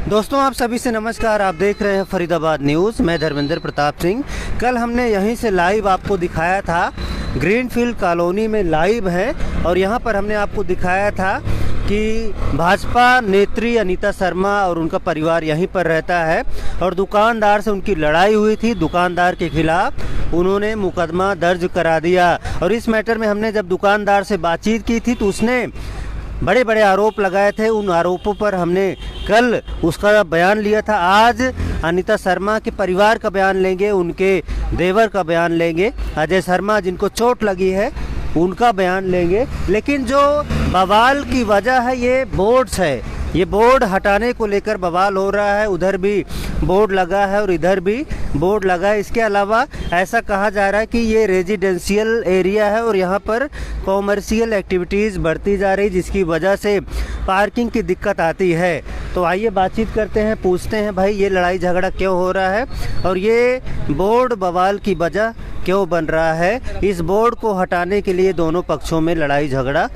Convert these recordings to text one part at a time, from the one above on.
दोस्तों आप सभी से नमस्कार। आप देख रहे हैं फरीदाबाद न्यूज़। मैं धर्मेंद्र प्रताप सिंह। कल हमने यहीं से लाइव आपको दिखाया था, ग्रीनफील्ड कॉलोनी में लाइव है और यहाँ पर हमने आपको दिखाया था कि भाजपा नेत्री अनीता शर्मा और उनका परिवार यहीं पर रहता है और दुकानदार से उनकी लड़ाई हुई थी। दुकानदार के खिलाफ उन्होंने मुकदमा दर्ज करा दिया और इस मैटर में हमने जब दुकानदार से बातचीत की थी तो उसने बड़े बड़े आरोप लगाए थे। उन आरोपों पर हमने कल उसका बयान लिया था। आज अनीता शर्मा के परिवार का बयान लेंगे, उनके देवर का बयान लेंगे, अजय शर्मा जिनको चोट लगी है उनका बयान लेंगे। लेकिन जो बवाल की वजह है ये बोर्ड्स है, ये बोर्ड हटाने को लेकर बवाल हो रहा है। उधर भी बोर्ड लगा है और इधर भी बोर्ड लगा है। इसके अलावा ऐसा कहा जा रहा है कि ये रेजिडेंशियल एरिया है और यहाँ पर कॉमर्शियल एक्टिविटीज़ बढ़ती जा रही, जिसकी वजह से पार्किंग की दिक्कत आती है। तो आइए बातचीत करते हैं, पूछते हैं भाई ये लड़ाई झगड़ा क्यों हो रहा है और ये बोर्ड बवाल की वजह क्यों बन रहा है। इस बोर्ड को हटाने के लिए दोनों पक्षों में लड़ाई झगड़ा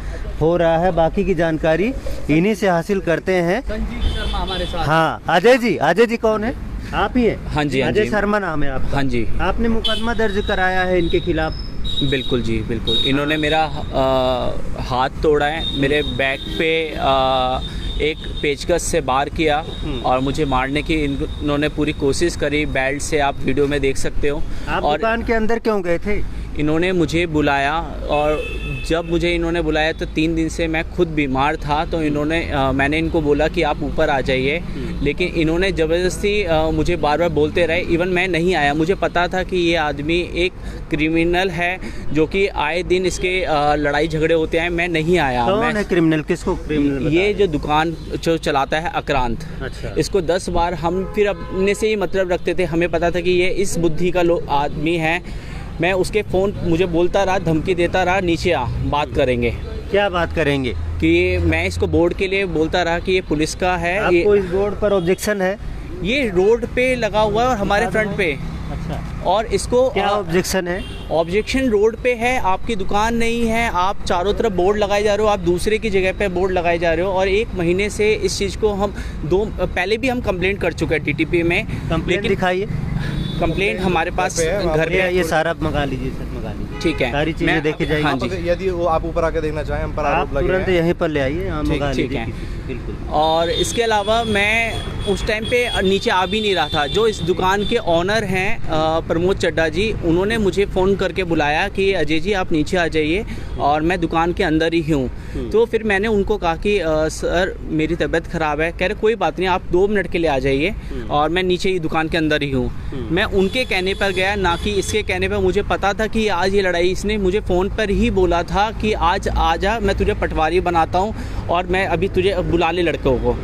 हो रहा है। बाकी की जानकारी इन्हीं से हासिल करते हैं। संजीव शर्मा हमारे साथ। हाँ अजय जी कौन है? आप ही हैं? हाँ जी, हाँ अजय जी। शर्मा नाम है आपका? हाँ जी। आपने मुकदमा दर्ज कराया है इनके खिलाफ? बिल्कुल जी, बिल्कुल। इन्होंने मेरा हाथ तोड़ा है, मेरे बैक पे एक पेचकस से वार किया और मुझे मारने की इन्होंने पूरी कोशिश करी। बेल्ट से आप वीडियो में देख सकते हो। आप और दुकान के अंदर क्यों गए थे? इन्होंने मुझे बुलाया और जब मुझे इन्होंने बुलाया तो 3 दिन से मैं खुद बीमार था। तो इन्होंने मैंने इनको बोला कि आप ऊपर आ जाइए, लेकिन इन्होंने ज़बरदस्ती मुझे बार बार बोलते रहे। इवन मैं नहीं आया। मुझे पता था कि ये आदमी एक क्रिमिनल है जो कि आए दिन इसके लड़ाई झगड़े होते हैं। मैं नहीं आया। कौन है क्रिमिनल? किसको क्रिमिनल? ये जो दुकान जो चलाता है आक्रांत। अच्छा। इसको 10 बार हम फिर अपने से ही मतलब रखते थे। हमें पता था कि ये इस बुद्धि का आदमी है। मैं उसके फ़ोन मुझे बोलता रहा, धमकी देता रहा, नीचे आ बात करेंगे। क्या बात करेंगे? कि मैं इसको बोर्ड के लिए बोलता रहा कि ये पुलिस का है। आपको इस बोर्ड पर ऑब्जेक्शन है? ये रोड पे लगा हुआ है और हमारे फ्रंट पे। अच्छा। और इसको क्या ऑब्जेक्शन है? ऑब्जेक्शन रोड पे है, आपकी दुकान नहीं है, आप चारों तरफ बोर्ड लगाए जा रहे हो, आप दूसरे की जगह पे बोर्ड लगाए जा रहे हो। और 1 महीने से इस चीज़ को हम पहले भी हम कंप्लेंट कर चुके हैं DTP में। कंप्लेंट दिखाइए। कंप्लेंट हमारे पास घर पे ये सारा मंगा लीजिए सर, मंगा लीजिए। ठीक है, सारी चीजें देखी जाएगी। हाँ जी। यदि वो आप ऊपर आके देखना चाहें, हम पर आरोप लगे तुरंत हैं। यहीं पर ले आइए, हम मंगा ठीक लीजिए। है। बिल्कुल। और इसके अलावा मैं उस टाइम पे नीचे आ भी नहीं रहा था। जो इस दुकान के ऑनर हैं प्रमोद चड्डा जी, उन्होंने मुझे फ़ोन करके बुलाया कि अजय जी आप नीचे आ जाइए और मैं दुकान के अंदर ही हूँ। तो फिर मैंने उनको कहा कि सर मेरी तबीयत ख़राब है। कह रहे कोई बात नहीं, आप 2 मिनट के लिए आ जाइए और मैं नीचे ही दुकान के अंदर ही हूँ। मैं उनके कहने पर गया, ना कि इसके कहने पर। मुझे पता था कि आज ये लड़ाई, इसने मुझे फ़ोन पर ही बोला था कि आज आ जा, मैं तुझे पटवारी बनाता हूँ और मैं अभी तुझे बुला ले लड़कों को।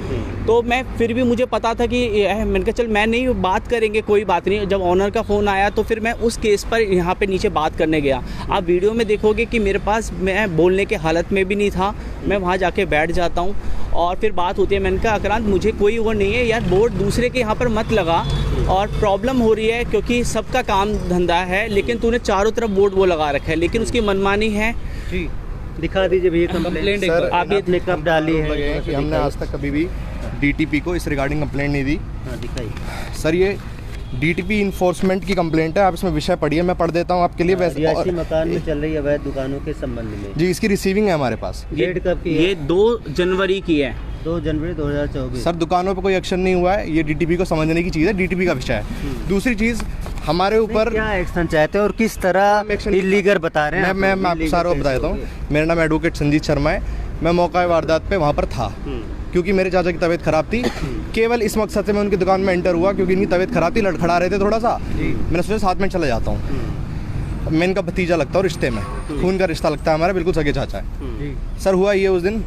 तो मैं फिर भी मुझे पता था कि मैंने कहा चल मैं नहीं, बात करेंगे, कोई बात नहीं। जब ऑनर का फ़ोन आया तो फिर मैं उस केस पर यहाँ पे नीचे बात करने गया। आप वीडियो में देखोगे कि मेरे पास, मैं बोलने के हालत में भी नहीं था। मैं वहाँ जाके बैठ जाता हूँ और फिर बात होती है। मैंने कहा आक्रांत मुझे कोई वो नहीं है यार, बोर्ड दूसरे के यहाँ पर मत लगा और प्रॉब्लम हो रही है क्योंकि सबका काम धंधा है, लेकिन तूने चारों तरफ बोर्ड वो लगा रखा है, लेकिन उसकी मनमानी है। जी दिखा दीजिए भैया कंप्लेंट। सर, आप ने कब डाली लगे हैं कि है? हमने आज तक कभी भी DTP को इस रिगार्डिंग कंप्लेंट नहीं दी। हाँ दिखाइए सर ये DTP इन्फोर्समेंट की कंप्लेंट है। आप इसमें विषय पढ़िए, मैं पढ़ देता हूँ आपके लिए। वैसे रिहायशी मकान में चल रही अवैध दुकानों के संबंध में जी, इसकी रिसीविंग है हमारे पास। डेट कब की है? ये 2 जनवरी की है। 2 जनवरी 2024। सर दुकानों पे कोई एक्शन नहीं हुआ है। ये DTP को समझने की चीज़ है, DTP का विषय है। दूसरी चीज़ हमारे ऊपर क्या एक्शन चाहते हैं और किस तरह इलीगल बता रहे हैं? मैं आपको सारा बता देता हूँ। मेरा नाम एडवोकेट संजीत शर्मा है। मैं मौका वारदात पे वहाँ पर था क्योंकि मेरे चाचा की तबीयत खराब थी। केवल इस मकसद से मैं उनकी दुकान में एंटर हुआ क्योंकि इनकी तबीयत खराब थी, लड़खड़ा रहे थे थोड़ा सा। मैंने सोचा साथ में चला जाता हूँ। मैं इनका भतीजा लगता हूँ, रिश्ते में खून का रिश्ता लगता है हमारा, बिल्कुल सगे चाचा है। सर हुआ ये उस दिन,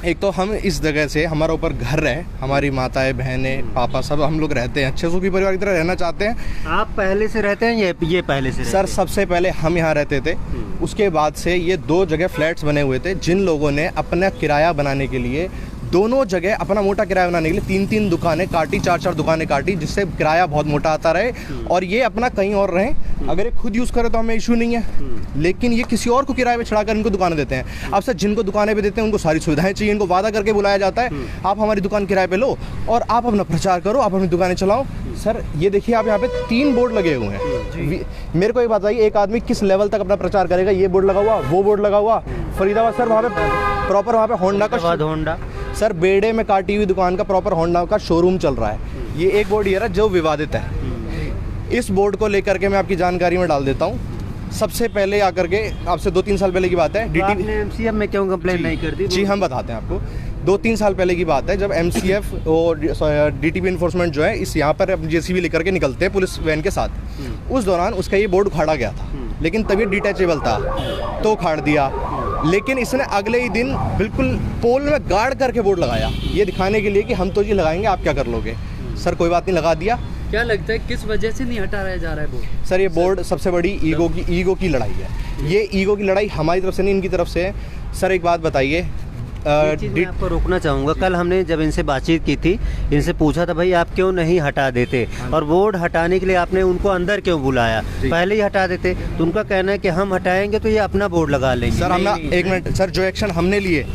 एक तो हम इस जगह से, हमारा ऊपर घर है, हमारी माताएं बहनें पापा सब हम लोग रहते हैं, अच्छे सुखी परिवार की तरह रहना चाहते हैं। आप पहले से रहते हैं? ये पहले से? सर सबसे पहले हम यहाँ रहते थे, उसके बाद से ये 2 जगह फ्लैट्स बने हुए थे जिन लोगों ने अपना किराया बनाने के लिए दोनों जगह अपना मोटा किराया बनाने के लिए 3-3 दुकानें काटी, 4-4 दुकानें काटी, जिससे किराया बहुत मोटा आता रहे और ये अपना कहीं और रहें। अगर ये खुद यूज़ करे तो हमें इशू नहीं है, लेकिन ये किसी और को किराए पे चढ़ाकर इनको दुकानें देते हैं। अब सर जिनको दुकानें पे देते हैं उनको सारी सुविधाएं चाहिए, इनको वादा करके बुलाया जाता है आप हमारी दुकान किराए पे लो और आप अपना प्रचार करो, आप अपनी दुकानें चलाओ। सर ये देखिए आप यहाँ पे 3 बोर्ड लगे हुए हैं। मेरे को एक बात बताइए, एक आदमी किस लेवल तक अपना प्रचार करेगा? ये बोर्ड लगा हुआ, वो बोर्ड लगा हुआ, फरीदाबाद सर वहाँ पे प्रॉपर वहाँ पे होंडा का होंडा सर बेड़े में काटी हुई दुकान का प्रॉपर होंडा का शोरूम चल रहा है। ये एक बोर्ड ये रहा जो विवादित है। इस बोर्ड को लेकर के मैं आपकी जानकारी में डाल देता हूँ। सबसे पहले आकर के आपसे 2-3 साल पहले की बात है, आपने एमसीएफ में क्यों कंप्लेंट नहीं कर दी? जी हम बताते हैं आपको। 2-3 साल पहले की बात है जब एमसीएफ और डीटीपी इन्फोर्समेंट जो है इस यहाँ पर जेसीबी लेकर के निकलते हैं पुलिस वैन के साथ। उस दौरान उसका ये बोर्ड उखाड़ा गया था, लेकिन तभी डिटैचेबल था तो उखाड़ दिया। लेकिन इसने अगले ही दिन बिल्कुल पोल में गाड़ करके बोर्ड लगाया, ये दिखाने के लिए कि हम तो ये लगाएंगे, आप क्या कर लोगे। सर कोई बात नहीं, लगा दिया। क्या लगता है किस वजह से नहीं हटाया जा रहा है बोर्ड? सर ये बोर्ड सबसे बड़ी ईगो की लड़ाई है। ये ईगो की लड़ाई हमारी तरफ से नहीं, इनकी तरफ से है। सर एक बात बताइए, मैं आपको रोकना चाहूँगा। कल हमने जब इनसे बातचीत की थी, इनसे पूछा था भाई आप क्यों नहीं हटा देते, और बोर्ड हटाने के लिए आपने उनको अंदर क्यों बुलाया, पहले ही हटा देते। तो उनका कहना है कि हम हटाएंगे तो ये अपना बोर्ड लगा लेंगे। सर हम एक मिनट सर, जो एक्शन हमने लिए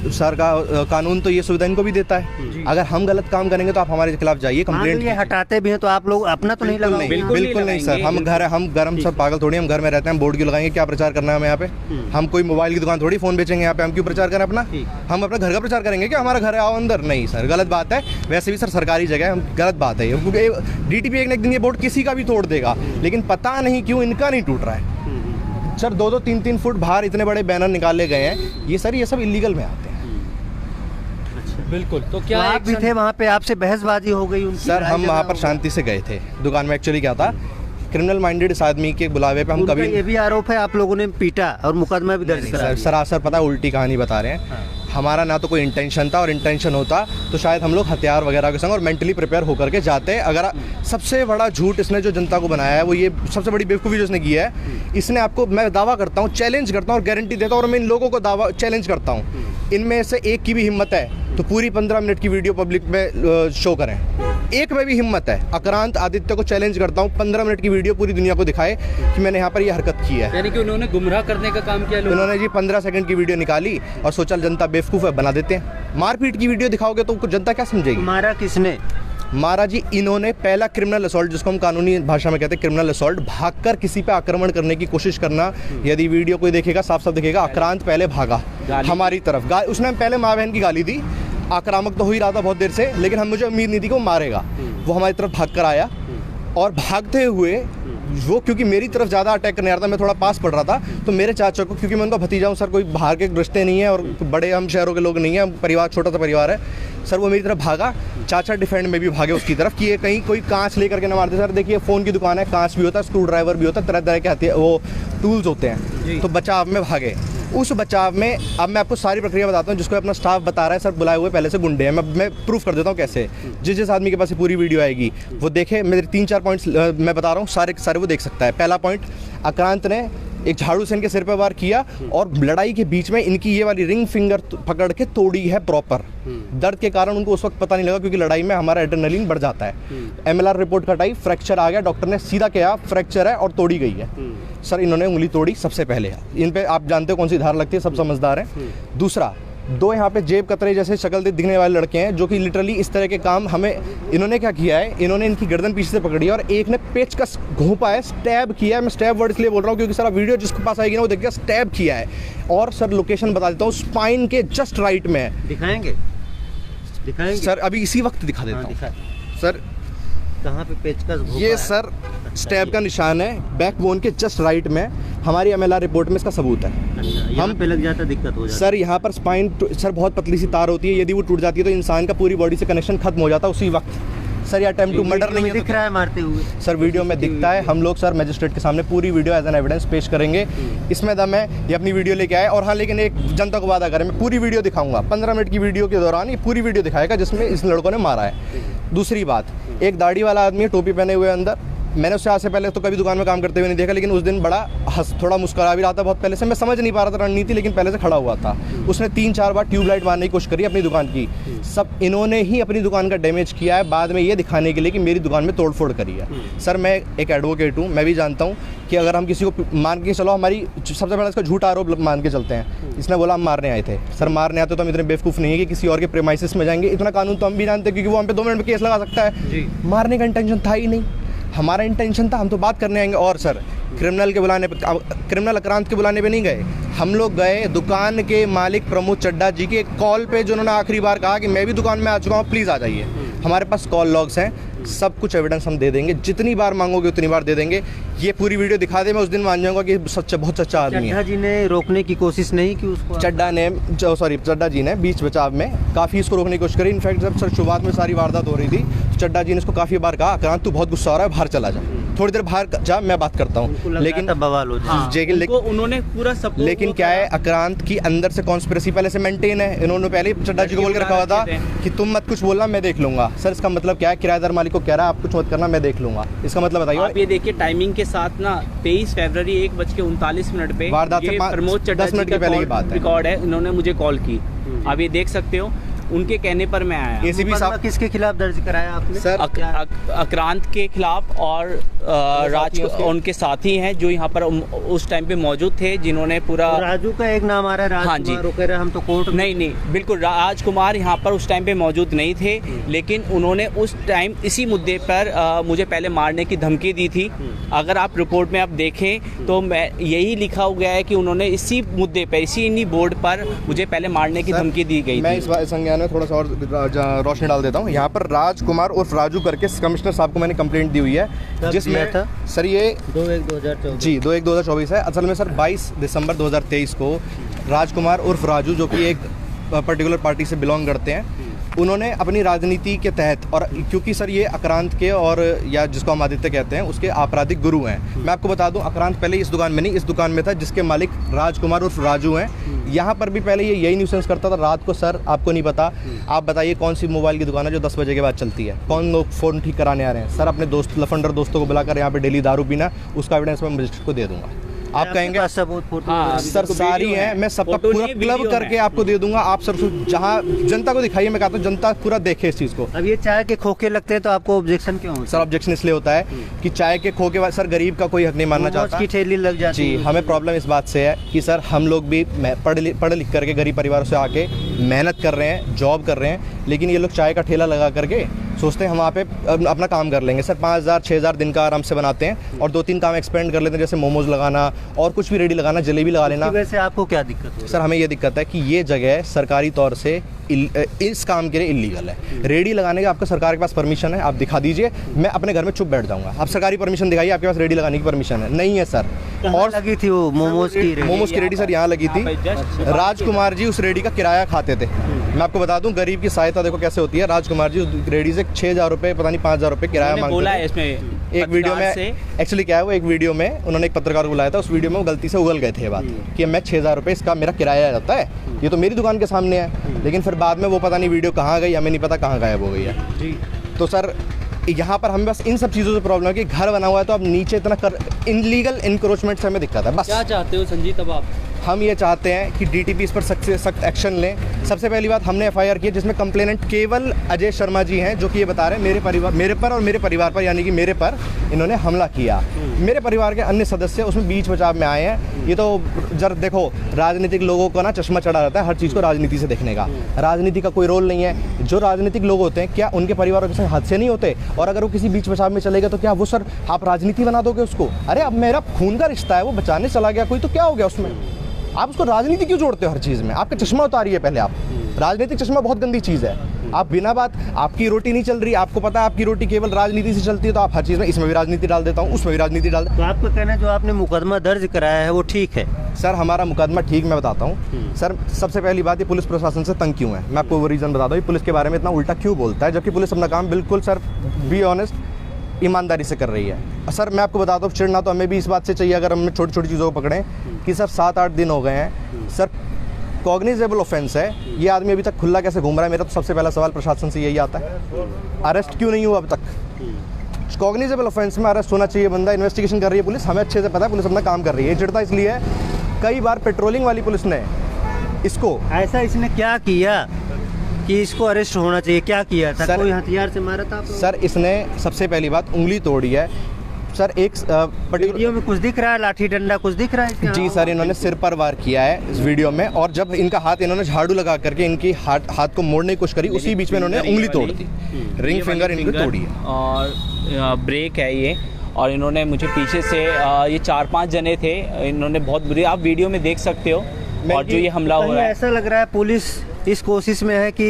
सर का कानून तो ये सुविधा इनको भी देता है। अगर हम गलत काम करेंगे तो आप हमारे खिलाफ जाइए, कंप्लेंट। ये हटाते भी हैं तो आप लोग अपना तो नहीं लगाओगे? बिल्कुल नहीं सर, हम गरम सब पागल थोड़ी, हम घर में रहते हैं, बोर्ड क्यों लगाएंगे? क्या प्रचार करना है हमें यहाँ पे? हम कोई मोबाइल की दुकान थोड़ी फोन बेचेंगे यहाँ पे, हम क्यों प्रचार करें अपना? हम अपने घर का प्रचार करेंगे क्या? हमारा घर है आओ अंदर? नहीं सर, गलत बात है। वैसे भी सर सरकारी जगह है, गलत बात है। डीटीपी एक दिन ये बोर्ड किसी का भी तोड़ देगा, लेकिन पता नहीं क्यों इनका नहीं टूट रहा है। सर 2-2, 3-3 फुट बाहर इतने बड़े बैनर निकाले गए हैं, ये सर ये सब इलीगल में आते हैं। बिल्कुल। तो क्या आप भी थे वहाँ पे, आपसे बहसबाजी हो गई उनकी? सर हम वहाँ पर शांति से गए थे दुकान में। एक्चुअली क्या था, क्रिमिनल माइंडेड इस आदमी के बुलावे पे हम कभी, ये भी आरोप है आप लोगों ने पीटा और मुकदमा भी दर्ज करा। सरासर पता है उल्टी कहानी बता रहे हैं। हमारा ना तो कोई इंटेंशन था, और इंटेंशन होता तो शायद हम लोग हथियार वगैरह के संग और मेंटली प्रिपेयर होकर के जाते। अगर सबसे बड़ा झूठ इसने जो जनता को बनाया है वो ये, सबसे बड़ी बेवकूफ़ी जो इसने की है, इसने आपको, मैं दावा करता हूँ, चैलेंज करता हूँ और गारंटी देता हूँ, और मैं इन लोगों को दावा चैलेंज करता हूँ, इनमें से एक की भी हिम्मत है तो पूरी 15 मिनट की वीडियो पब्लिक में शो करें। एक में भी हिम्मत है, आक्रांत आदित्य को चैलेंज करता हूँ, 15 मिनट की वीडियो पूरी दुनिया को दिखाए कि मैंने यहाँ पर ये हरकत की है। यानी कि उन्होंने गुमराह करने का काम किया। उन्होंने जी 15 सेकंड की वीडियो निकाली और सोचा जनता बेवकूफ़ है, बना देते हैं। मारपीट की वीडियो दिखाओगे तो जनता क्या समझेगी? मारा किसने? मारा जी इन्होंने, पहला क्रिमिनल असॉल्ट, जिसको हम कानूनी भाषा में कहते हैं क्रिमिनल असॉल्ट, भागकर किसी पे आक्रमण करने की कोशिश करना। यदि वीडियो कोई देखेगा साफ साफ दिखेगा, आक्रांत पहले भागा हमारी तरफ, उसने पहले माँ बहन की गाली दी, आक्रामक तो हो ही रहा था बहुत देर से, लेकिन हम, मुझे उम्मीद नहीं थी कि वो मारेगा। वो हमारी तरफ भाग कर आया और भागते हुए वो, क्योंकि मेरी तरफ ज़्यादा अटैक करने आ रहा था, मैं थोड़ा पास पड़ रहा था, तो मेरे चाचा को, क्योंकि मैं उनका भतीजा हूँ सर, कोई बाहर के रिश्ते नहीं है और बड़े हम शहरों के लोग नहीं हैं, परिवार छोटा सा परिवार है सर, वो मेरी तरफ भागा। चाचा डिफेंड में भी भागे उसकी तरफ कि ये कहीं कोई कांच लेकर के ना मार दे। सर देखिए फ़ोन की दुकान है, कांच भी होता है, स्क्रू ड्राइवर भी होता है, तरह तरह के हथियार, वो टूल्स होते हैं, तो बचाव में भागे। उस बचाव में अब मैं आपको सारी प्रक्रिया बताता हूँ, जिसको अपना स्टाफ बता रहा है सर, बुलाए हुए पहले से गुंडे हैं। मैं प्रूफ कर देता हूँ कैसे। जिस आदमी के पास ये पूरी वीडियो आएगी वो देखे, मेरे 3-4 पॉइंट्स मैं बता रहा हूँ, सारे वो देख सकता है। पहला पॉइंट, आक्रांत ने एक झाड़ू से इनके सिर पर वार किया और लड़ाई के बीच में इनकी ये वाली रिंग फिंगर पकड़ के तोड़ी है प्रॉपर। दर्द के कारण उनको उस वक्त पता नहीं लगा, क्योंकि लड़ाई में हमारा एड्रेनलिन बढ़ जाता है। MLR रिपोर्ट कटाई, फ्रैक्चर आ गया, डॉक्टर ने सीधा कहा फ्रैक्चर है और तोड़ी गई है। सर इन्होंने उंगली तोड़ी सबसे पहले, इन पे आप जानते हो कौन सी धार लगती है, सब समझदार हैं। दूसरा, 2 यहाँ पे जेब कतरे जैसे शक्ल दिखने वाले लड़के हैं, जो कि लिटरली इस तरह के काम हमें, इन्होंने क्या किया है, इन्होंने इनकी गर्दन पीछे से पकड़ी है और एक ने पेचकस घोंपा है, स्टैब किया है। मैं स्टैब वर्ड इसलिए बोल रहा हूँ क्योंकि सर वीडियो जिसके पास आएगी ना वो देखिएगा, स्टैब किया है। और सर लोकेशन बता देता हूँ, स्पाइन के जस्ट राइट में है। दिखाएंगे सर, अभी इसी वक्त दिखा देता हूँ सर। कहाँ पे पेचकस? ये सर स्टैब का निशान है, बैकबोन के जस्ट राइट में। हमारी MLR रिपोर्ट में इसका सबूत है। हम पे लग जाता, दिक्कत हो जाती सर। यहाँ पर स्पाइन सर बहुत पतली सी तार होती है, यदि वो टूट जाती है तो इंसान का पूरी बॉडी से कनेक्शन खत्म हो जाता है उसी वक्त। सर ये अटेम्प्ट टू मर्डर नहीं दिख रहा है मारते हुए? सर वीडियो में दिखता है। हम लोग सर मजिस्ट्रेट के सामने पूरी वीडियो एज एन एविडेंस पेश करेंगे। इसमें दम है, ये अपनी वीडियो लेके आए। और हाँ, लेकिन एक जनता को वादा करें, मैं पूरी वीडियो दिखाऊंगा। 15 मिनट की वीडियो के दौरान ये पूरी वीडियो दिखाएगा जिसमें इस लड़कों ने मारा है। दूसरी बात, एक दाढ़ी वाला आदमी है, टोपी पहने हुए अंदर, मैंने उससे आज से पहले तो कभी दुकान में काम करते हुए नहीं देखा, लेकिन उस दिन बड़ा थोड़ा मुस्कुरा भी रहा था बहुत पहले से। मैं समझ नहीं पा रहा था रणनीति, लेकिन पहले से खड़ा हुआ था। उसने 3-4 बार ट्यूबलाइट मारने की कोशिश करी अपनी दुकान की। सब इन्होंने ही अपनी दुकान का डैमेज किया है, बाद में ये दिखाने के लिए कि मेरी दुकान में तोड़फोड़ करी है। सर मैं एक एडवोकेट हूँ, मैं भी जानता हूँ कि अगर हम किसी को मान के चलो, हमारी सबसे पहले इसका झूठा आरोप मान के चलते हैं। इसने बोला हम मारने आए थे। सर मारने आते तो हम इतने बेवकूफ़ नहीं है कि किसी और के प्रेमाइसिस में जाएंगे। इतना कानून तो हम भी जानते हैं, क्योंकि वो हम पे 2 मिनट में केस लगा सकता है। मारने का इंटेंशन था ही नहीं, हमारा इंटेंशन था हम तो बात करने आएंगे। और सर क्रिमिनल के बुलाने पे, क्रिमिनल आक्रांत के बुलाने पे नहीं गए हम लोग, गए दुकान के मालिक प्रमोद चड्डा जी के कॉल पे, जो उन्होंने आखिरी बार कहा कि मैं भी दुकान में आ चुका हूँ, प्लीज़ आ जाइए। हमारे पास कॉल लॉग्स हैं, सब कुछ एविडेंस हम दे देंगे, जितनी बार मांगोगे उतनी बार दे देंगे। ये पूरी वीडियो दिखा दे, मैं उस दिन मान जाऊंगा कि सच्चा, बहुत सच्चा आदमी चड्ढा है। जी ने रोकने की कोशिश नहीं की उसको? चड्ढा जी ने बीच बचाव में काफ़ी इसको रोकने की कोशिश करी। इनफैक्ट जब सर शुरुआत में सारी वारदात हो रही थी तो चड्ढा जी ने इसको काफ़ी बार कहा, आक्रांत तू बहुत गुस्सा हो रहा है, बाहर चला जा, थोड़ी देर बाहर जा, मैं बात करता हूँ। लेकिन बवाल हो उन्होंने पूरा सब, लेकिन क्या है, आक्रांत की अंदर से कॉन्स्पिरेसी पहले से मेंटेन है। इन्होंने पहले ही चड्ढा जी को बोल के रखा हुआ था कि तुम मत कुछ बोलना, मैं देख लूंगा। सर इसका मतलब क्या है? किराएदार मालिक को कह रहा है आप कुछ मत करना, मैं देख लूंगा। इसका मतलब बताइए। आप ये देखिए टाइमिंग के साथ ना, 23 फरवरी 1:39 पे वारदात से प्रमोद चड्ढा 10 मिनट के पहले की बात है, रिकॉर्ड है। इन्होंने मुझे कॉल की, आप ये देख सकते हो, उनके कहने पर मैं आया। एसीपी साहब किसके खिलाफ दर्ज कराया आपने? सर आक्रांत के खिलाफ और राज उनके साथी हैं जो यहाँ पर उस टाइम पे मौजूद थे, जिन्होंने पूरा। राजू का एक नाम आ रहा है, राजकुमार, कह रहे हम तो कोर्ट। नहीं, बिल्कुल राजकुमार यहाँ पर उस टाइम पे मौजूद नहीं थे, लेकिन उन्होंने उस टाइम इसी मुद्दे पर मुझे पहले मारने की धमकी दी थी। अगर आप रिपोर्ट में आप देखें तो मैं यही लिखा हुआ है कि उन्होंने इसी मुद्दे पर, इसी बोर्ड पर मुझे पहले मारने की धमकी दी गई। मैं इस संज्ञान में थोड़ा सा और रोशनी डाल देता हूँ। यहाँ पर राजकुमार उर्फ राजू करके कमिश्नर साहब को मैंने कंप्लेंट दी हुई है, जिसमें था सर ये 2/1/2024 जी 2/1/2024 है। असल में सर 22 दिसंबर 2023 को राजकुमार उर्फ राजू, जो कि एक पर्टिकुलर पार्टी से बिलोंग करते हैं, उन्होंने अपनी राजनीति के तहत, और क्योंकि सर ये आक्रांत के और या जिसको हम आदित्य कहते हैं उसके आपराधिक गुरु हैं। मैं आपको बता दूं, आक्रांत पहले इस दुकान में नहीं, इस दुकान में था, जिसके मालिक राजकुमार उर्फ राजू हैं। यहाँ पर भी पहले ये यही न्यूसेंस करता था रात को। सर आपको नहीं पता, आप बताइए कौन सी मोबाइल की दुकान है जो 10 बजे के बाद चलती है? कौन लोग फ़ोन ठीक कराने आ रहे हैं? सर अपने दोस्त, लफंडर दोस्तों को बुलाकर यहाँ पे डेली दारू पीना, उसका एविडेंस मैं मजिस्ट्रेट को दे दूंगा। आप कहेंगे सर सारी है, मैं सबका पूरा क्लब करके आपको दे दूंगा। आप सर जहाँ जनता को दिखाइए, मैं कहता हूँ जनता पूरा देखे इस चीज़ को। अब ये चाय के खोखे लगते हैं तो आपको ऑब्जेक्शन क्यों होता है? सर ऑब्जेक्शन इसलिए होता है कि चाय के खोखे बाद सर गरीब का कोई हक नहीं मानना चाहता की ठेली लग जाती जी। है। हमें प्रॉब्लम इस बात से है कि सर हम लोग भी पढ़ लिख करके गरीब परिवारों से आके मेहनत कर रहे हैं, जॉब कर रहे हैं, लेकिन ये लोग चाय का ठेला लगा करके सोचते हैं हम वहाँ पे अपना काम कर लेंगे। सर 5,000-6,000 दिन का आराम से बनाते हैं और 2-3 काम एक्सपेंड कर लेते हैं, जैसे मोमोज लगाना और कुछ भी रेडी लगाना, जलेबी लगा लेना। वैसे आपको क्या दिक्कत है? सर हमें ये दिक्कत है कि ये जगह सरकारी तौर से इस काम के लिए इलीगल है। रेडी लगाने का आपका सरकार के पास परमिशन है, आप दिखा दीजिए, मैं अपने घर में चुप बैठ जाऊंगा। आप सरकारी परमिशन दिखाइए, आपके पास रेडी लगाने की परमिशन है? नहीं है सर। और लगी थी वो मोमोज की रेडी सर यहाँ लगी थी। राजकुमार जी उस रेडी का किराया खाते थे। मैं आपको बता दूं, गरीब की सहायता देखो कैसे होती है। राजकुमार जी उस रेडी से 6,000 रुपये, पता नहीं 5,000 रुपये किराया मांगते थे। इसमें एक वीडियो में एक्चुअली क्या है, वो एक वीडियो में उन्होंने एक पत्रकार को बुलाया था, उस वीडियो में वो गलती से उगल गए थे ये बात कि मैं 6,000 रुपये इसका मेरा किराया जाता है, ये तो मेरी दुकान के सामने है। लेकिन फिर बाद में वो पता नहीं वीडियो कहाँ गई, हमें नहीं पता कहाँ गायब हो गई है जी। तो सर यहाँ पर हमें बस इन सब चीज़ों से प्रॉब्लम है कि घर बना हुआ है तो अब नीचे इतना इनलीगल इंक्रोचमेंट से हमें दिक्कत है। बस क्या चाहते हो संजीत अब आप? हम ये चाहते हैं कि डीटीपी इस पर सख्त से सख्त एक्शन लें। सबसे पहली बात, हमने एफआईआर की है जिसमें कंप्लेनेंट केवल अजय शर्मा जी हैं, जो कि ये बता रहे हैं मेरे पर और मेरे परिवार पर, यानी कि मेरे पर इन्होंने हमला किया। मेरे परिवार के अन्य सदस्य उसमें बीच बचाव में आए हैं। ये तो जरा देखो, राजनीतिक लोगों को ना चश्मा चढ़ा रहता है हर चीज़ को राजनीति से देखने का। राजनीति का कोई रोल नहीं है। जो राजनीतिक लोग होते हैं, क्या उनके परिवारों के संग हादसे नहीं होते? और अगर वो किसी बीच बचाव में चलेगा तो क्या वो सर आप राजनीति बना दोगे उसको? अरे अब मेरा खून का रिश्ता है, वो बचाने चला गया कोई, तो क्या हो गया उसमें? आप उसको राजनीति क्यों जोड़ते हो हर चीज़ में? आपका चश्मा उतारिए पहले आप। राजनीतिक चश्मा बहुत गंदी चीज़ है। आप बिना बात, आपकी रोटी नहीं चल रही, आपको पता है आपकी रोटी केवल राजनीति से चलती है, तो आप हर चीज़ में इसमें भी राजनीति डाल देता हूँ, उसमें भी राजनीति डाल देता हूँ। तो आपका कहना है जो आपने मुकदमा दर्ज कराया है वो ठीक है? सर हमारा मुकदमा ठीक, मैं बताता हूँ सर। सबसे पहली बात, ये पुलिस प्रशासन से तंग क्यों है, मैं आपको वो रीज़न बताता हूँ। पुलिस के बारे में इतना उल्टा क्यों बोलता है, जबकि पुलिस अपना काम बिल्कुल सर बी ऑनेस्ट ईमानदारी से कर रही है। सर मैं आपको बताता हूँ, चिढ़ना तो हमें भी इस बात से चाहिए अगर हम छोटी छोटी चीज़ों को पकड़ें कि सर 7-8 दिन हो गए हैं सर, कॉग्निजेबल ऑफेंस है, ये आदमी अभी तक खुला कैसे घूम रहा है? मेरा तो सबसे पहला सवाल प्रशासन से यही आता है, अरेस्ट क्यों नहीं हुआ अब तक? कॉग्निजेबल ऑफेंस में अरेस्ट होना चाहिए बंदा, इन्वेस्टिगेशन कर रही है पुलिस, हमें अच्छे से पता है पुलिस अपना काम कर रही है। चिढ़ता इसलिए है कई बार पेट्रोलिंग वाली पुलिस ने इसको ऐसा इसने क्या किया कि इसको अरेस्ट होना चाहिए? क्या किया था? सर- कोई हथियार से मारा था आप लोगों सर इसने सबसे पहली बात उंगली तोड़ी है सर। एक को? पर्टिकुलर वीडियो में कुछ दिख रहा है, लाठी डंडा कुछ दिख रहा है इसके? जी सर, इन्होंने सिर पर वार किया है इस वीडियो में, और जब इनका हाथ इन्होंने झाड़ू लगा करके इनकी हाथ को मोड़ने की कोशिश करी, उसी बीच में इन्होंने उंगली तोड़ दी, रिंग फिंगर इनकी तोड़ी है। और ब्रेक है ये, और इन्होंने मुझे पीछे से ये 4-5 जने थे, इन्होंने बहुत बुरी, आप वीडियो में देख सकते हो। और जो ये हमला हो कहीं रहा है, ऐसा लग रहा है पुलिस इस कोशिश में है कि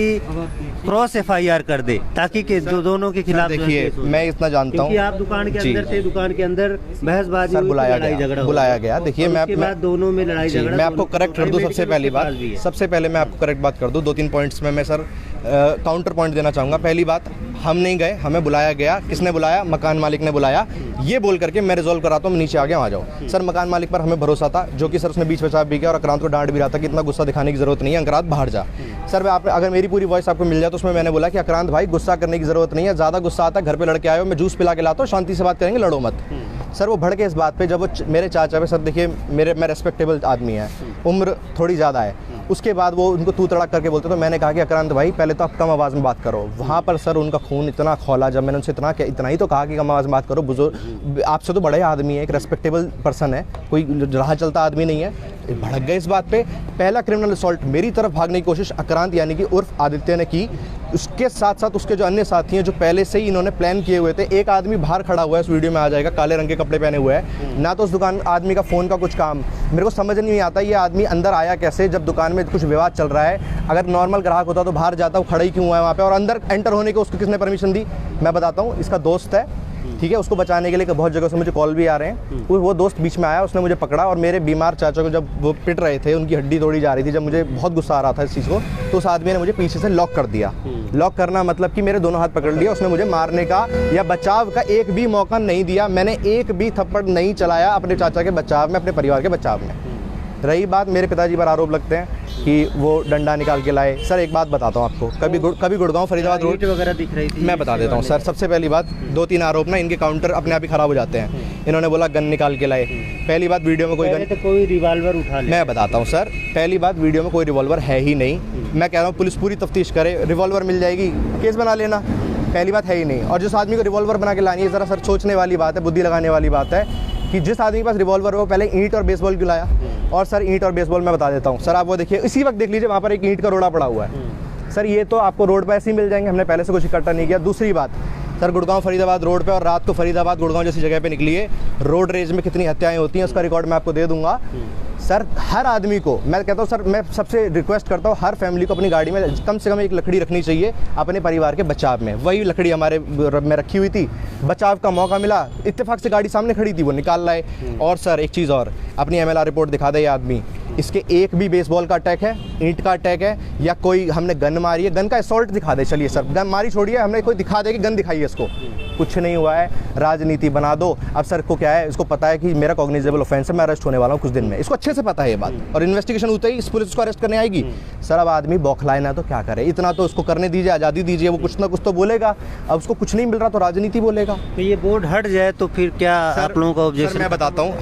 क्रॉस एफआईआर कर दे ताकि के जो दोनों के खिलाफ जो है देखिए केस हो। मैं इतना जानता हूँ क्योंकि आप दुकान के जी। अंदर थे, दुकान के अंदर बहसबाजी सर हुई, बुलाया लड़ाई गया, झगड़ा हुआ। बुलाया गया। देखिए और मैं उसके बाद दोनों में लड़ाई जी, झगड़ा। मैं आपको दोनों- करेक्ट कर दूं। मेडिकल सबसे पहली के पास बात, भी है। सबसे पहले मैं आपको करेक्ट बात कर दूं। 2-3 पॉइंट्स में मैं सर काउंटर पॉइंट देना चाहूँगा। पहली बात, हम नहीं गए, हमें बुलाया गया। किसने बुलाया? मकान मालिक ने बुलाया। ये बोल करके मैं रिजॉल्व कराता हूँ, मैं नीचे आ गया, आ जाओ। सर मकान मालिक पर हमें भरोसा था, जो कि सर उसने बीच बचाव भी किया और आक्रांत को डांट भी रहा था कि इतना गुस्सा दिखाने की जरूरत नहीं है, आक्रांत बाहर जा। सर मैं आप अगर मेरी पूरी वॉइस आपको मिल जाए तो उसमें मैंने बोला कि आक्रांत भाई गुस्सा करने की जरूरत नहीं है, ज़्यादा गुस्सा आता है घर पे लड़के आए हो, मैं जूस पिला के लाता हूँ, शांति से बात करेंगे, लड़ो मत। सर वो भड़के इस बात पे, जब वो मेरे चाचा पे, सर देखिए मैं रेस्पेक्टेबल आदमी है, उम्र थोड़ी ज़्यादा है, उसके बाद वो उनको तू तड़ाक करके बोलते, तो मैंने कहा कि आक्रांत भाई पहले तो आप कम आवाज़ में बात करो। वहाँ पर सर उनका खून इतना खौला, जब मैंने उनसे इतना ही तो कहा कि कम आवाज़ में बात करो, बुजुर्ग आपसे तो बड़े आदमी है, एक रेस्पेक्टेबल पर्सन है, कोई राह चलता आदमी नहीं है, भड़क गए इस बात पे। पहला क्रिमिनल असॉल्ट मेरी तरफ भागने की कोशिश आक्रांत यानी कि उर्फ आदित्य ने की। उसके साथ साथ उसके जो अन्य साथी हैं जो पहले से ही इन्होंने प्लान किए हुए थे। एक आदमी बाहर खड़ा हुआ है, इस वीडियो में आ जाएगा, काले रंग के कपड़े पहने हुए है, ना तो उस दुकान आदमी का फ़ोन का कुछ काम, मेरे को समझ नहीं आता ये आदमी अंदर आया कैसे, जब दुकान में कुछ विवाद चल रहा है। अगर नॉर्मल ग्राहक होता तो बाहर जाता, वो खड़ा ही क्यों हुआ है वहाँ पे, और अंदर एंटर होने को उसको किसने परमिशन दी? मैं बताता हूँ, इसका दोस्त है, ठीक है, उसको बचाने के लिए बहुत जगह से मुझे कॉल भी आ रहे हैं। वो दोस्त बीच में आया, उसने मुझे पकड़ा, और मेरे बीमार चाचा को जब वो पिट रहे थे, उनकी हड्डी तोड़ी जा रही थी, जब मुझे बहुत गुस्सा आ रहा था इस चीज़ को, तो उस आदमी ने मुझे पीछे से लॉक कर दिया। लॉक करना मतलब कि मेरे दोनों हाथ पकड़ लिया, उसने मुझे मारने का या बचाव का एक भी मौका नहीं दिया। मैंने एक भी थप्पड़ नहीं चलाया अपने चाचा के बचाव में, अपने परिवार के बचाव में। रही बात, मेरे पिताजी पर आरोप लगते हैं कि वो डंडा निकाल के लाए। सर एक बात बताता हूँ आपको, कभी गुड़गांव फरीदाबाद रोड ईंट वगैरह दिख रही थी, मैं बता देता हूँ सर। सबसे पहली बात, 2-3 आरोप ना इनके काउंटर अपने आप ही खराब हो जाते हैं। इन्होंने बोला गन निकाल के लाए। पहली बात, वीडियो में कोई पहले गन, तो कोई रिवॉल्वर उठा ले। मैं बताता हूँ सर, पहली बात वीडियो में कोई रिवॉल्वर है ही नहीं। मैं कह रहा हूँ पुलिस पूरी तफ्तीश करे, रिवॉल्वर मिल जाएगी, केस बना लेना। पहली बात है ही नहीं। और जिस आदमी को रिवॉल्वर बना के लानी है, ज़रा सर सोचने वाली बात है, बुद्धि लगाने वाली बात है कि जिस आदमी के पास रिवॉल्वर हो, पहले ईंट और बेसबॉल क्यों लाया? और सर ईंट और बेसबॉल मैं बता देता हूँ सर, आप वो देखिए, इसी वक्त देख लीजिए, वहाँ पर एक ईंट का रोड़ा पड़ा हुआ है। सर ये तो आपको रोड पर ऐसे ही मिल जाएंगे, हमने पहले से कुछ इकट्ठा नहीं किया। दूसरी बात सर, गुड़गांव फरीदाबाद रोड पे, और रात को फरीदाबाद गुड़गांव जैसी जगह पे निकलिए, रोड रेज में कितनी हत्याएं होती हैं उसका रिकॉर्ड मैं आपको दे दूंगा। सर हर आदमी को मैं कहता हूँ, सर मैं सबसे रिक्वेस्ट करता हूँ, हर फैमिली को अपनी गाड़ी में कम से कम एक लकड़ी रखनी चाहिए अपने परिवार के बचाव में। वही लकड़ी हमारे में रखी हुई थी, बचाव का मौका मिला, इत्तेफाक से गाड़ी सामने खड़ी थी, वो निकाल लाए। और सर एक चीज़ और, अपनी MLR रिपोर्ट दिखा दे ये आदमी, इसके एक भी बेसबॉल का अटैक है, ईंट का अटैक है, या कोई हमने गन मारी है, गन का असॉल्ट दिखा दे। चलिए सर, गन मारी छोड़िए, हमने कोई दिखा दे कि गन दिखाइए इसको, कुछ नहीं हुआ है। राजनीति बना दो। अब सर को क्या है, इसको पता है कि मेरा कॉग्निजेबल ऑफेंस है, मैं अरेस्ट होने वाला हूँ कुछ दिन में, इसको अच्छे से पता है ये बात, और इन्वेस्टिगेशन होते ही इस पुलिस को अरेस्ट करने आएगी। सर अब आदमी बौखलाए ना तो क्या करे, इतना तो उसको करने दीजिए, आज़ादी दीजिए, वो कुछ ना कुछ तो बोलेगा। अब उसको कुछ नहीं मिल रहा तो राजनीति बोलेगा। तो ये बोर्ड हट जाए तो फिर क्या आप लोगों का सर ऑब्जेक्शन? मैं बताता हूँ,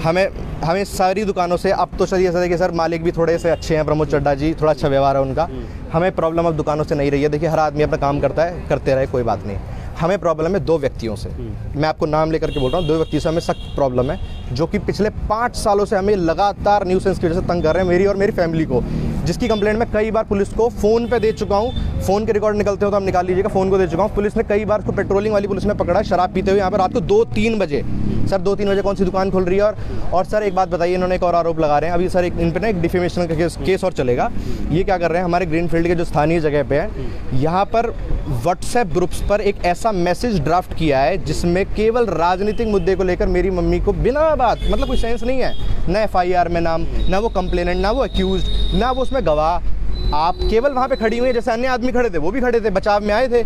हमें सारी दुकानों से अब तो चलिए, ऐसा देखिए सर, मालिक भी थोड़े से अच्छे हैं, प्रमोद चड्डा जी, थोड़ा अच्छा व्यवहार है उनका। हमें प्रॉब्लम अब दुकानों से नहीं रही है। देखिए हर आदमी अपना काम करता है, करते रहे, कोई बात नहीं। हमें प्रॉब्लम है 2 व्यक्तियों से, मैं आपको नाम लेकर के बोल रहा हूँ, 2 व्यक्ति से हमें सख्त प्रॉब्लम है, जो कि पिछले 5 सालों से हमें लगातार न्यूसेंस की वजह से तंग कर रहे हैं, मेरी और मेरी फैमिली को, जिसकी कंप्लेंट मैं कई बार पुलिस को फ़ोन पे दे चुका हूँ। फ़ोन के रिकॉर्ड निकलते हो तो आप निकाल लीजिएगा, फ़ोन को दे चुका हूँ। पुलिस ने कई बार उसको, पेट्रोलिंग वाली पुलिस ने पकड़ा शराब पीते हुए यहाँ पर रात को 2-3 बजे। सर 2-3 बजे कौन सी दुकान खुल रही है? और सर एक बात बताइए, इन्होंने एक और आरोप लगा रहे हैं अभी सर, इन पर ना एक डिफेमेशन का केस और चलेगा। ये क्या कर रहे हैं, हमारे ग्रीनफील्ड के जो स्थानीय जगह पे है, यहाँ पर व्हाट्सएप ग्रुप्स पर एक ऐसा मैसेज ड्राफ्ट किया है जिसमें केवल राजनीतिक मुद्दे को लेकर मेरी मम्मी को बिना बात, मतलब कोई सेंस नहीं है, ना FIR में नाम, ना वो कंप्लेनेंट, ना वो अक्यूज, ना वो उसमें गवाह। आप केवल वहाँ पे खड़ी हुई है, जैसे अन्य आदमी खड़े थे, वो भी खड़े थे, बचाव में आए थे।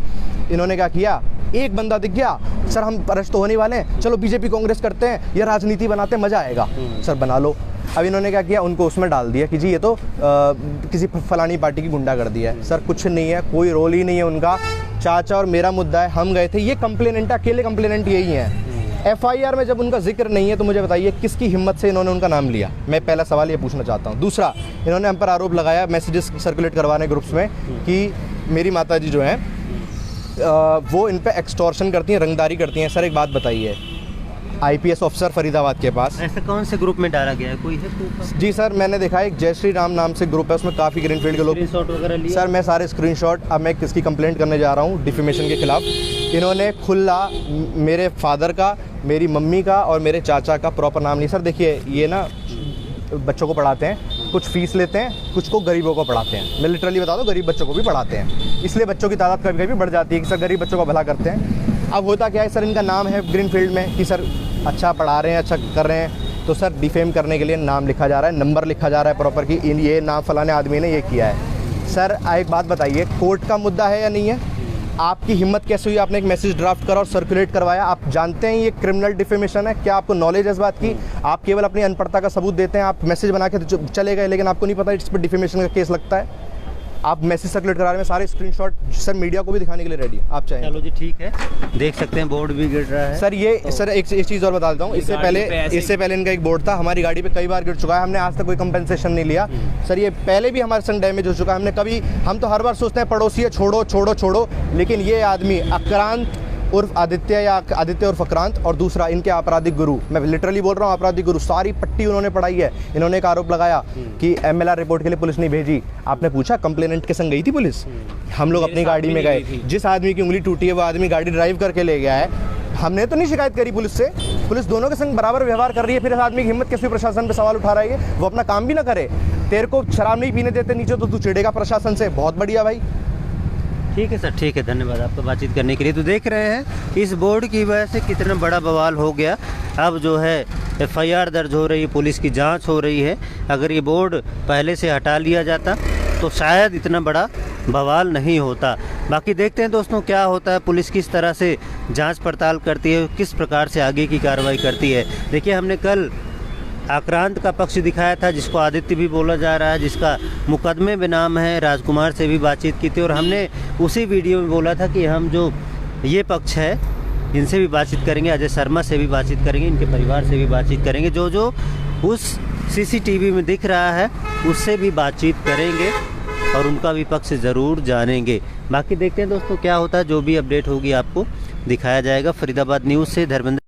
इन्होंने क्या किया, एक बंदा दिख गया, सर हम अरेस्ट तो होने वाले हैं, चलो बीजेपी कांग्रेस करते हैं या राजनीति बनाते हैं, मज़ा आएगा। सर बना लो। अब इन्होंने क्या किया, उनको उसमें डाल दिया कि जी ये तो किसी फलानी पार्टी की गुंडागर्दी है। सर कुछ नहीं है, कोई रोल ही नहीं है उनका। चाचा और मेरा मुद्दा है, हम गए थे, ये कंप्लेनेंट अकेले कंप्लेनेंट यही हैं। एफआईआर में जब उनका जिक्र नहीं है तो मुझे बताइए किसकी हिम्मत से इन्होंने उनका नाम लिया। मैं पहला सवाल ये पूछना चाहता हूँ। दूसरा, इन्होंने हम पर आरोप लगाया मैसेजेस सर्कुलेट करवाने ग्रुप्स में कि मेरी माताजी जो हैं वो इन पे एक्सटॉर्शन करती हैं, रंगदारी करती हैं। सर एक बात बताइए, आईपीएस ऑफिसर फरीदाबाद के पास ऐसा कौन से ग्रुप में डाला गया है, कोई है proof? जी सर, मैंने देखा है एक जय श्री राम नाम से ग्रुप है, उसमें काफ़ी ग्रीनफील्ड के लोग। स्क्रीनशॉट वगैरह लिए? सर मैं सारे स्क्रीनशॉट, अब मैं किसकी कंप्लेंट करने जा रहा हूँ डिफेमेशन के खिलाफ। इन्होंने खुला मेरे फादर का, मेरी मम्मी का और मेरे चाचा का प्रॉपर नाम नहीं। सर देखिए, ये ना बच्चों को पढ़ाते हैं, कुछ फीस लेते हैं, कुछ को गरीबों को पढ़ाते हैं। मैं लिटरली बता दूं, गरीब बच्चों को भी पढ़ाते हैं, इसलिए बच्चों की तादाद कभी कभी बढ़ जाती है कि सर गरीब बच्चों का भला करते हैं। अब होता क्या है सर, इनका नाम है ग्रीनफील्ड में कि सर अच्छा पढ़ा रहे हैं, अच्छा कर रहे हैं, तो सर डिफेम करने के लिए नाम लिखा जा रहा है, नंबर लिखा जा रहा है प्रॉपर कि इन ये नाम फलाने आदमी ने ये किया है। सर एक बात बताइए, कोर्ट का मुद्दा है या नहीं है? आपकी हिम्मत कैसे हुई, आपने एक मैसेज ड्राफ्ट करा और सर्कुलेट करवाया? आप जानते हैं ये क्रिमिनल डिफेमेशन है? क्या आपको नॉलेज है इस बात की? आप केवल अपनी अनपढ़ता का सबूत देते हैं, आप मैसेज बना के तो चले गए, लेकिन आपको नहीं पता इस पर डिफेमेशन का केस लगता है। आप मैसेज सर्कुलेट करा रहे हैं, सारे स्क्रीनशॉट सर मीडिया को भी दिखाने के लिए रेडी आप चाहें। चलो जी ठीक है, देख सकते हैं बोर्ड भी गिर रहा है। सर ये सर एक चीज़ और बता देता हूँ, इससे पहले इनका एक बोर्ड था, हमारी गाड़ी पे कई बार गिर चुका है, हमने आज तक कोई कंपनसेशन नहीं लिया। सर ये पहले भी हमारे संग डैमेज हो चुका है, हमने कभी, हम तो हर बार सोचते हैं पड़ोसी है छोड़ो छोड़ो छोड़ो, लेकिन ये आदमी आक्रांत उर्फ आदित्य या आदित्य उर्फ आक्रांत, और दूसरा इनके आपराधिक गुरु, मैं लिटरली बोल रहा हूँ आपराधिक गुरु, सारी पट्टी उन्होंने पढ़ाई है। इन्होंने एक आरोप लगाया कि एमएलआर रिपोर्ट के लिए पुलिस नहीं भेजी। आपने पूछा कंप्लेनेंट के संग गई थी पुलिस? हम लोग अपनी गाड़ी में गए, जिस आदमी की उंगली टूटी है वो आदमी गाड़ी ड्राइव करके ले गया है, हमने तो नहीं शिकायत करी पुलिस से। पुलिस दोनों के संग बराबर व्यवहार कर रही है, फिर इस आदमी की हिम्मत कैसे प्रशासन पे सवाल उठा रहा है? वो अपना काम भी ना करे, तेरे को शराब नहीं पीने देते नीचे तो तू चिढ़ेगा प्रशासन से? बहुत बढ़िया भाई। ठीक है सर, ठीक है, धन्यवाद आपका बातचीत करने के लिए। तो देख रहे हैं इस बोर्ड की वजह से कितना बड़ा बवाल हो गया। अब जो है एफआईआर दर्ज हो रही है, पुलिस की जांच हो रही है। अगर ये बोर्ड पहले से हटा लिया जाता तो शायद इतना बड़ा बवाल नहीं होता। बाकी देखते हैं दोस्तों क्या होता है, पुलिस किस तरह से जांच पड़ताल करती है, किस प्रकार से आगे की कार्रवाई करती है। देखिए, हमने कल आक्रांत का पक्ष दिखाया था, जिसको आदित्य भी बोला जा रहा है, जिसका मुकदमे में नाम है, राजकुमार से भी बातचीत की थी, और हमने उसी वीडियो में बोला था कि हम जो ये पक्ष है इनसे भी बातचीत करेंगे, अजय शर्मा से भी बातचीत करेंगे, इनके परिवार से भी बातचीत करेंगे, जो जो उस सीसीटीवी में दिख रहा है उससे भी बातचीत करेंगे और उनका भी पक्ष ज़रूर जानेंगे। बाकी देखते हैं दोस्तों क्या होता है, जो भी अपडेट होगी आपको दिखाया जाएगा। फरीदाबाद न्यूज़ से धर्मेंद्र।